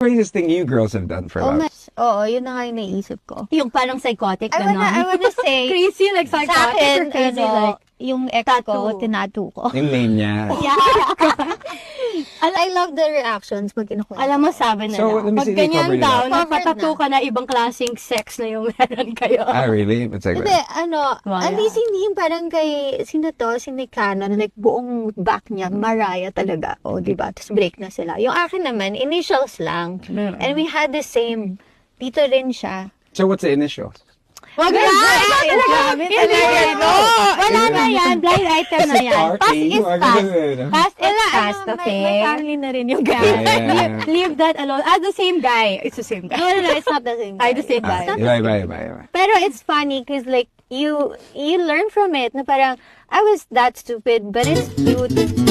Craziest thing you girls have done for love? Oo, yun na nga yung naisip ko. Yung parang psychotic I gano'n. wanna say, Crazy, like sa psychotic akin, or crazy, like, yung ex ko, tinatu ko. Yung name niya. I love the reactions pag kinukuha. alam mo, sabi nila, So, let me pag see if you ganyan covered it daw, up. napatato ka na ibang klaseng sex na yung meron kayo. Ah, really? It's like Hindi, Wow, at least hindi yung parang kay, sino to, si Nicano, like buong back niya, Mariah talaga. O, diba? Tapos break na sila. Yung akin naman, initials lang. And we had the same. Dito rin siya. So what's the initials? Wag na! Hindi yan! Wala na yan. Blind item na yan. Past is past. Past is past, okay? May family na rin yung guy. Yeah. Leave that alone. The same guy. It's the same guy. No, it's not the same guy. The same guy. Right. Pero it's funny because like, you learn from it na parang, I was that stupid, but it's cute.